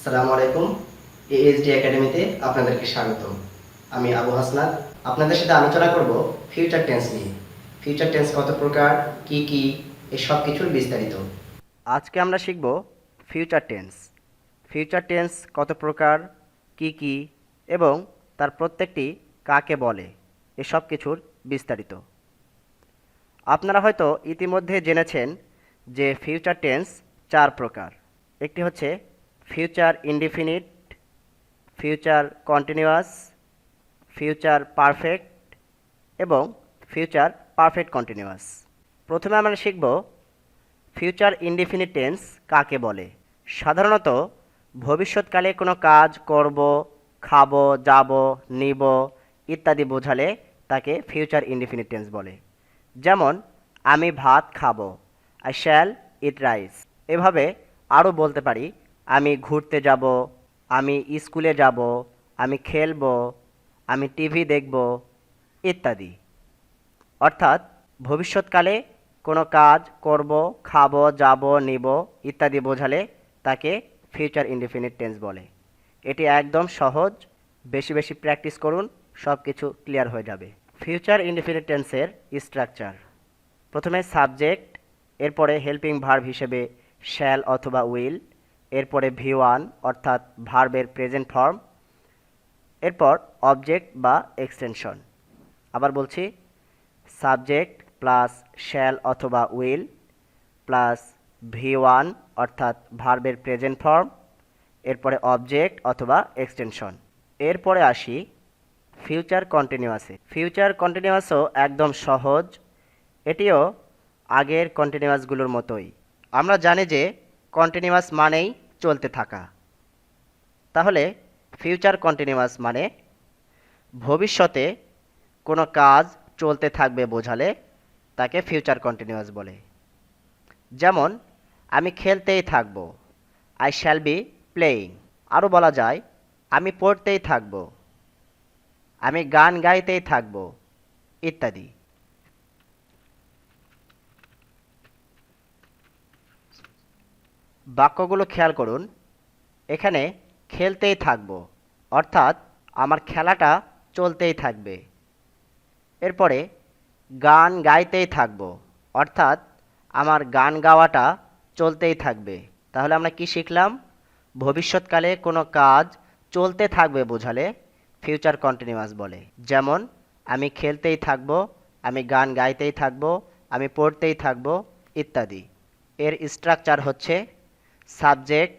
আসসালামু আলাইকুম। AHD একাডেমিতে আপনাদেরকে স্বাগতম। আমি আবু হাসনাত। আপনাদের সাথে আলোচনা করব ফিউচার টেন্স নিয়ে। ফিউচার টেন্স কত প্রকার, কি এই সব কিছুর বিস্তারিত। আজকে আমরা শিখব ফিউচার টেন্স। ফিউচার টেন্স কত প্রকার, কি এবং তার প্রত্যেকটি কাকে বলে, এসব কিছুর বিস্তারিত। আপনারা হয়তো ইতিমধ্যে জেনেছেন যে ফিউচার টেন্স 4 প্রকার। একটি হচ্ছে future indefinite, future continuous, future perfect এবং ফিউচার পারফেক্ট কন্টিনিউয়াস। প্রথমে আমরা শিখব ফিউচার ইনডিফিনিট টেন্স কাকে বলে। সাধারণত ভবিষ্যৎকালে কোনো কাজ করব, খাবো, যাব, নিব ইত্যাদি বোঝালে তাকে ফিউচার ইনডিফিনিট টেন্স বলে। যেমন আমি ভাত খাবো, আই শ্যাল ইট রাইস। এভাবে আরও বলতে পারি আমি ঘুরতে যাব, আমি স্কুলে যাব, আমি খেলবো, আমি টিভি দেখব ইত্যাদি। অর্থাৎ ভবিষ্যৎকালে কোনো কাজ করব, খাবো, যাব, নিব ইত্যাদি বোঝালে তাকে ফিউচার ইনডিফিনিট টেন্স বলে। এটি একদম সহজ, বেশি বেশি প্র্যাকটিস করুন, সব কিছু ক্লিয়ার হয়ে যাবে। ফিউচার ইনডিফিনিট টেন্সের স্ট্রাকচার: প্রথমে সাবজেক্ট, এরপরে হেল্পিং ভার্ব হিসেবে শ্যাল অথবা উইল, এরপরে V1 অর্থাৎ ভার্বের প্রেজেন্ট ফর্ম, এরপর অবজেক্ট বা এক্সটেনশন। আবার বলছি, সাবজেক্ট প্লাস শ্যাল অথবা উইল প্লাস V1 অর্থাৎ ভার্বের প্রেজেন্ট ফর্ম, এরপরে অবজেক্ট অথবা এক্সটেনশন। এরপরে আসি ফিউচার কন্টিনিউয়াসে। ফিউচার কন্টিনিউয়াসও একদম সহজ, এটিও আগের কন্টিনিউয়াসগুলোর মতোই। আমরা জানি যে কন্টিনিউয়াস মানেই চলতে থাকা। তাহলে ফিউচার কন্টিনিউয়াস মানে ভবিষ্যতে কোনো কাজ চলতে থাকবে বোঝালে তাকে ফিউচার কন্টিনিউয়াস বলে। যেমন আমি খেলতেই থাকব, আই শ্যাল বি প্লেয়িং। আরও বলা যায় আমি পড়তেই থাকব, আমি গান গাইতেই থাকব ইত্যাদি। বাক্যগুলো খেয়াল করুন। এখানে খেলতেই থাকব অর্থাৎ আমার খেলাটা চলতেই থাকবে। এরপরে গান গাইতেই থাকব অর্থাৎ আমার গান গাওয়াটা চলতেই থাকবে। তাহলে আমরা কি শিখলাম? ভবিষ্যৎকালে কোনো কাজ চলতে থাকবে বোঝালে ফিউচার কন্টিনিউয়াস বলে। যেমন আমি খেলতেই থাকব, আমি গান গাইতেই থাকব, আমি পড়তেই থাকব ইত্যাদি। এর স্ট্রাকচার হচ্ছে সাবজেক্ট,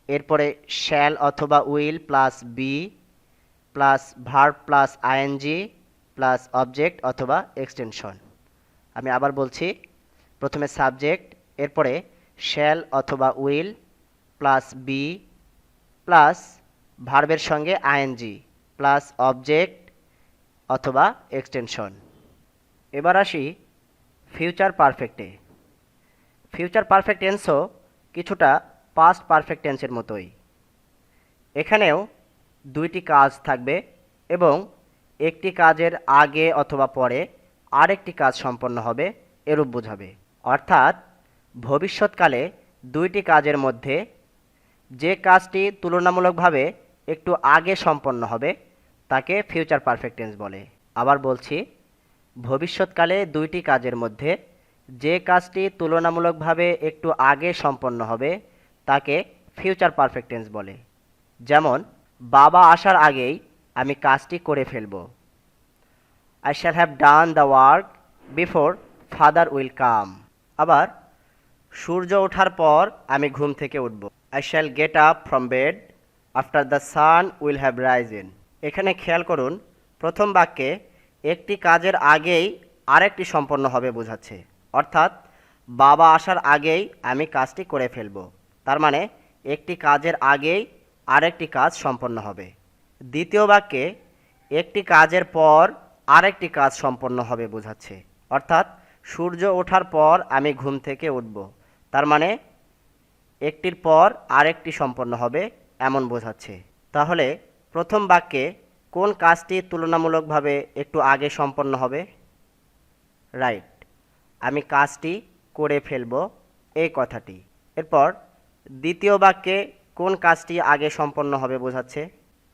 এরপরে শ্যাল অথবা will plus be plus verb plus ING plus object অথবা এক্সটেনশন। আমি আবার বলছি, প্রথমে সাবজেক্ট, এরপরে শ্যাল অথবা উইল প্লাস বি প্লাস ভার্বের সঙ্গে আইএনজি প্লাস অবজেক্ট অথবা এক্সটেনশন। এবার আসি ফিউচার পারফেক্টে। ফিউচার পারফেক্ট টেন্সও কিছুটা পাস্ট পারফেক্ট টেন্সের মতোই। এখানেও দুইটি কাজ থাকবে এবং একটি কাজের আগে অথবা পরে আরেকটি কাজ সম্পন্ন হবে এরূপ বোঝাবে। অর্থাৎ ভবিষ্যৎকালে দুইটি কাজের মধ্যে যে কাজটি তুলনামূলকভাবে একটু আগে সম্পন্ন হবে তাকে ফিউচার পারফেক্ট টেন্স বলে। আবার বলছি, ভবিষ্যৎকালে দুইটি কাজের মধ্যে যে কাজটি তুলনামূলকভাবে একটু আগে সম্পন্ন হবে তাকে ফিউচার পারফেক্ট টেন্স বলে। যেমন বাবা আসার আগেই আমি কাজটি করে ফেলব, I shall have done the work before father will come. আবার সূর্য ওঠার পর আমি ঘুম থেকে উঠব, I shall get up from bed after the sun will have risen. এখানে খেয়াল করুন, প্রথম বাক্যে একটি কাজের আগেই আরেকটি সম্পন্ন হবে বোঝাচ্ছে। অর্থাৎ বাবা আসার আগেই আমি কাজটি করে ফেলব, তার মানে একটি কাজের আগেই আরেকটি কাজ সম্পন্ন হবে। দ্বিতীয় বাক্যে একটি কাজের পর আরেকটি কাজ সম্পন্ন হবে বোঝাচ্ছে। অর্থাৎ সূর্য ওঠার পর আমি ঘুম থেকে উঠব, তার মানে একটির পর আরেকটি সম্পন্ন হবে এমন বোঝাচ্ছে। তাহলে প্রথম বাক্যে কোন কাজটি তুলনামূলকভাবে একটু আগে সম্পন্ন হবে? রাইট, আমি কাজটি করে ফেলব এই কথাটি। এরপর দ্বিতীয় বাক্যে কোন কাজটি আগে সম্পন্ন হবে বোঝাচ্ছে।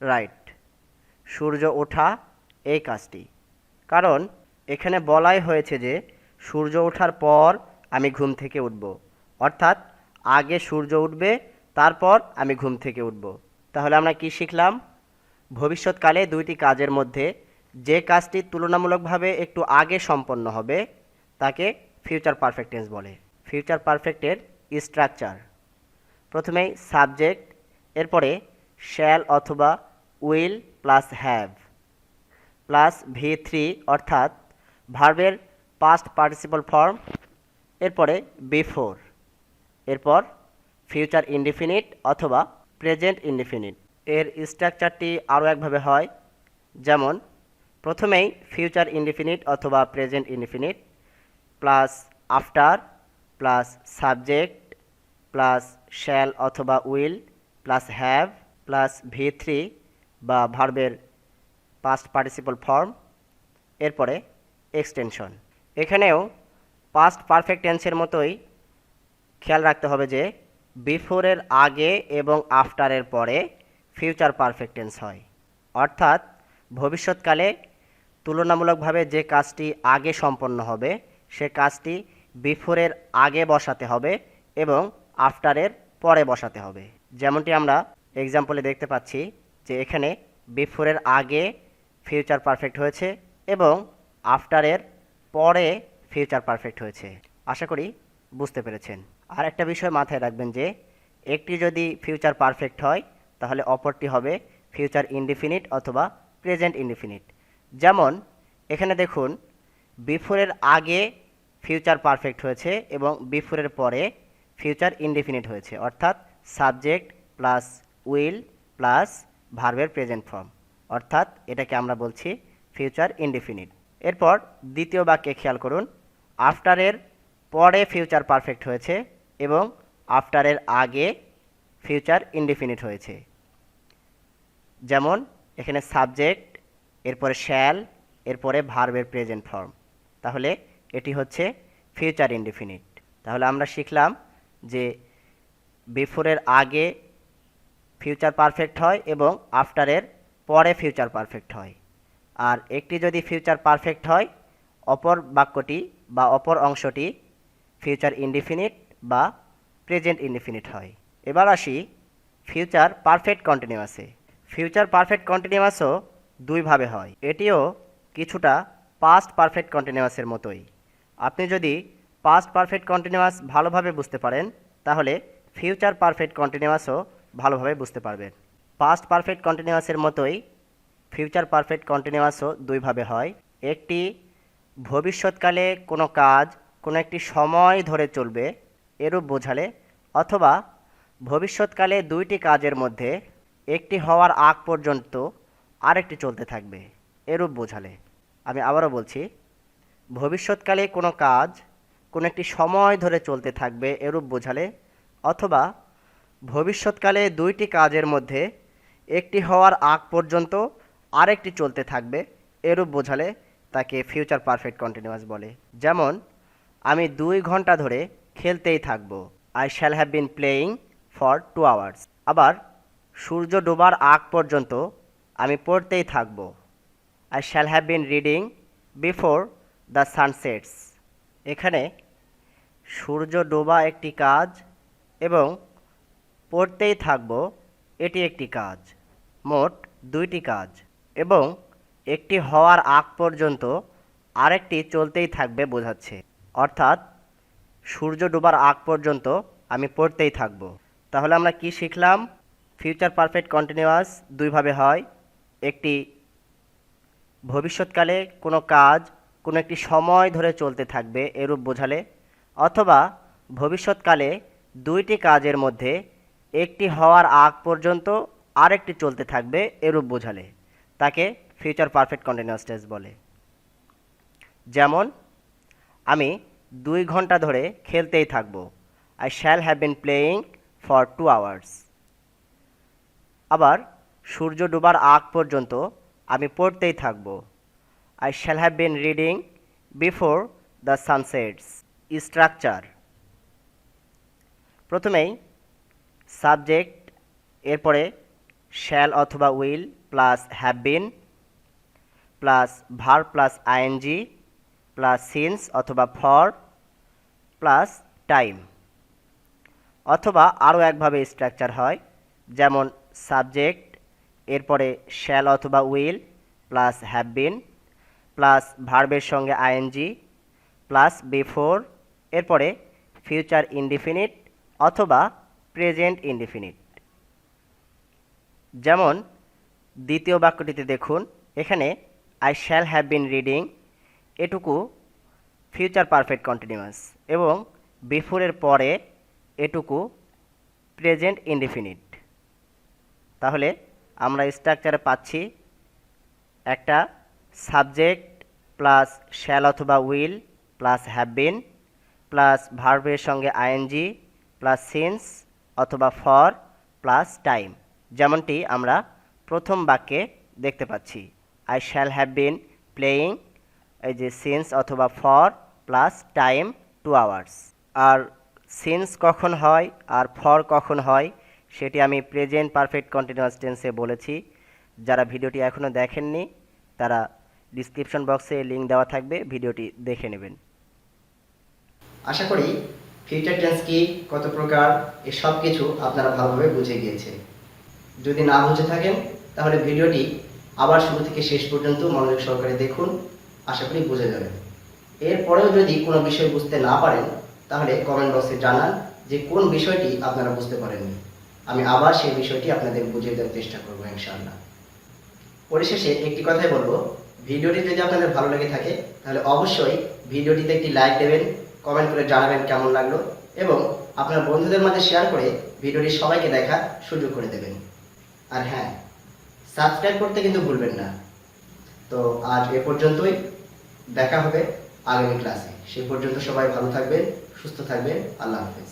রাইট, সূর্য ওঠা এই কাজটি। কারণ এখানে বলাই হয়েছে যে সূর্য ওঠার পর আমি ঘুম থেকে উঠব, অর্থাৎ আগে সূর্য উঠবে তারপর আমি ঘুম থেকে উঠব। তাহলে আমরা কি শিখলাম? ভবিষ্যৎকালে দুইটি কাজের মধ্যে যে কাজটি তুলনামূলকভাবে একটু আগে সম্পন্ন হবে তাকে ফিউচার পারফেক্ট টেন্স বলে। ফিউচার পারফেক্টের স্ট্রাকচার: প্রথমেই সাবজেক্ট, এরপরে শ্যাল অথবা will plus have plus V3 অর্থাৎ ভার্বের পাস্ট পার্টিসিপল ফর্ম, এরপরে বিফোর, এরপর ফিউচার ইনডিফিনিট অথবা প্রেজেন্ট ইনডিফিনিট। এর স্ট্রাকচারটি আরও একভাবে হয়, যেমন প্রথমেই ফিউচার ইনডিফিনিট অথবা present indefinite plus after plus subject plus shall অথবা will plus have plus V3 বা ভার্বের পাস্ট পার্টিসিপল ফর্ম, এরপরে এক্সটেনশন। এখানেও পাস্ট পারফেক্ট টেন্সের মতোই খেয়াল রাখতে হবে যে বিফোরের আগে এবং আফটারের পরে ফিউচার পারফেক্ট টেন্স হয়, অর্থাৎ ভবিষ্যৎকালে তুলনামূলকভাবে যে কাজটি আগে সম্পন্ন হবে সে কাজটি বিফোরের আগে বসাতে হবে এবং আফটারের পরে বসাতে হবে। যেমনটি আমরা এক্সাম্পলে দেখতে পাচ্ছি যে এখানে বিফোরের আগে ফিউচার পারফেক্ট হয়েছে এবং আফটারের পরে ফিউচার পারফেক্ট হয়েছে। আশা করি বুঝতে পেরেছেন। আর একটা বিষয় মাথায় রাখবেন যে একটি যদি ফিউচার পারফেক্ট হয় তাহলে অপরটি হবে ফিউচার ইনডিফিনিট অথবা প্রেজেন্ট ইনডিফিনিট। যেমন এখানে দেখুন, বিফোরের আগে ফিউচার পারফেক্ট হয়েছে এবং বিফোরের পরে ফিউচার ইনডিফিনিট হয়েছে, অর্থাৎ সাবজেক্ট প্লাস উইল প্লাস ভার্বের প্রেজেন্ট ফর্ম, অর্থাৎ এটাকে আমরা বলছি ফিউচার ইনডিফিনিট। এরপর দ্বিতীয় বাক্যে খেয়াল করুন, আফটারের পরে ফিউচার পারফেক্ট হয়েছে এবং আফটারের আগে ফিউচার ইনডিফিনিট হয়েছে। যেমন এখানে সাবজেক্ট, এরপরে শ্যাল, এরপরে ভার্বের প্রেজেন্ট ফর্ম, তাহলে এটি হচ্ছে ফিউচার ইনডিফিনিট। তাহলে আমরা শিখলাম যে বিফোরের আগে ফিউচার পারফেক্ট হয় এবং আফটারের পরে ফিউচার পারফেক্ট হয়। আর একটি যদি ফিউচার পারফেক্ট হয় অপর বাক্যটি বা অপর অংশটি ফিউচার ইনডিফিনিট বা প্রেজেন্ট ইনডিফিনিট হয়। এবার আসি ফিউচার পারফেক্ট কন্টিনিউয়াসে। ফিউচার পারফেক্ট কন্টিনিউয়াসও দুইভাবে হয়। এটিও কিছুটা পাস্ট পারফেক্ট কন্টিনিউয়াসের মতোই। আপনি যদি পাস্ট পারফেক্ট কন্টিনিউয়াস ভালোভাবে বুঝতে পারেন তাহলে ফিউচার পারফেক্ট কন্টিনিউয়াসও ভালোভাবে বুঝতে পারবেন। পাস্ট পারফেক্ট কন্টিনিউয়াসের মতোই ফিউচার পারফেক্ট কন্টিনিউয়াসও দুইভাবে হয়। একটি ভবিষ্যৎকালে কোনো কাজ কোনো একটি সময় ধরে চলবে এরূপ বোঝালে, অথবা ভবিষ্যৎকালে দুইটি কাজের মধ্যে একটি হওয়ার আগ পর্যন্ত আরেকটি চলতে থাকবে এরূপ বোঝালে। আমি আবারও বলছি, ভবিষ্যৎকালে কোনো কাজ কোনো একটি সময় ধরে চলতে থাকবে এরূপ বোঝালে, অথবা ভবিষ্যৎকালে দুইটি কাজের মধ্যে একটি হওয়ার আগ পর্যন্ত আরেকটি চলতে থাকবে এরূপ বোঝালে তাকে ফিউচার পারফেক্ট কন্টিনিউয়াস বলে। যেমন আমি 2 ঘন্টা ধরে খেলতেই থাকব, I shall have been playing for 2 hours. আবার সূর্য ডোবার আগ পর্যন্ত আমি পড়তেই থাকব, I shall have been reading before the সানসেটস। এখানে সূর্য ডোবা একটি কাজ এবং পড়তেই থাকব এটি একটি কাজ, মোট দুইটি কাজ, এবং একটি হওয়ার আগ পর্যন্ত আরেকটি চলতেই থাকবে বোঝাচ্ছে, অর্থাৎ সূর্য ডোবার আগ পর্যন্ত আমি পড়তেই থাকব। তাহলে আমরা কি শিখলাম? ফিউচার পারফেক্ট কন্টিনিউয়াস দুইভাবে হয়। একটি ভবিষ্যৎকালে কোনো কাজ কোনো একটি সময় ধরে চলতে থাকবে এরূপ বোঝালে, অথবা ভবিষ্যৎকালে দুইটি কাজের মধ্যে একটি হওয়ার আগ পর্যন্ত আরেকটি চলতে থাকবে এরূপ বোঝালে তাকে ফিউচার পারফেক্ট কন্টিনিউয়াস টেন্স বলে। যেমন আমি 2 ঘন্টা ধরে খেলতেই থাকব, I shall have been playing for 2 hours. আবার সূর্য ডোবার আগ পর্যন্ত আমি পড়তেই থাকব, I shall have been reading before the sunsets. Structure: প্রথমেই সাবজেক্ট, এরপরে শ্যাল অথবা will plus have been plus verb plus ING plus since অথবা ফর প্লাস টাইম। অথবা আরও একভাবে স্ট্রাকচার হয়, যেমন সাবজেক্ট, এরপরে শ্যাল অথবা will plus have been plus ভার্বের সঙ্গে আইএনজি প্লাস বিফোর, এরপরে ফিউচার ইনডিফিনিট অথবা প্রেজেন্ট ইনডিফিনিট। যেমন দ্বিতীয় বাক্যটিতে দেখুন, এখানে I shall have been reading, এটুকু ফিউচার পারফেক্ট কন্টিনিউয়াস এবং বিফোরের পরে এটুকু প্রেজেন্ট ইনডিফিনিট। তাহলে আমরা স্ট্রাকচারে পাচ্ছি একটা সাবজেক্ট প্লাস শ্যাল অথবা will plus have been plus ভার্বের সঙ্গে আইএনজি প্লাস সিন্স অথবা ফর প্লাস টাইম, যেমনটি আমরা প্রথম বাক্যে দেখতে পাচ্ছি। I shall have been playing, এই যে সিন্স অথবা ফর প্লাস টাইম 2 আওয়ার্স। আর সিন্স কখন হয় আর ফর কখন হয় সেটি আমি প্রেজেন্ট পারফেক্ট কন্টিনিউয়াস টেন্সে বলেছি। যারা ভিডিওটি এখনও দেখেননি তারা ডিসক্রিপশন বক্সে লিঙ্ক দেওয়া থাকবে, ভিডিওটি দেখে নেবেন। আশা করি ফিউচার টেন্স কি, কত প্রকার, এই সব কিছু আপনারা ভালোভাবে বুঝে গিয়েছেন। যদি না বুঝে থাকেন তাহলে ভিডিওটি আবার শুরু থেকে শেষ পর্যন্ত মনোযোগ সহকারে দেখুন, আশা করি বুঝে যাবেন। এরপরেও যদি কোনো বিষয় বুঝতে না পারেন তাহলে কমেন্ট বক্সে জানান যে কোন বিষয়টি আপনারা বুঝতে পারেননি। আমি আবার সেই বিষয়টি আপনাদের বুঝিয়ে দেওয়ার চেষ্টা করব ইনশাআল্লাহ। পরিশেষে একটি কথাই বলবো, ভিডিওটি যদি আপনাদের ভালো লেগে থাকে তাহলে অবশ্যই ভিডিওটিতে একটি লাইক দেবেন, কমেন্ট করে জানাবেন কেমন লাগলো এবং আপনার বন্ধুদের মাঝে শেয়ার করে ভিডিওটি সবাইকে দেখার সুযোগ করে দেবেন। আর হ্যাঁ, সাবস্ক্রাইব করতে কিন্তু ভুলবেন না। তো আজ এ পর্যন্তই, দেখা হবে আগামী ক্লাসে। সে পর্যন্ত সবাই ভালো থাকবেন, সুস্থ থাকবেন। আল্লাহ হাফেজ।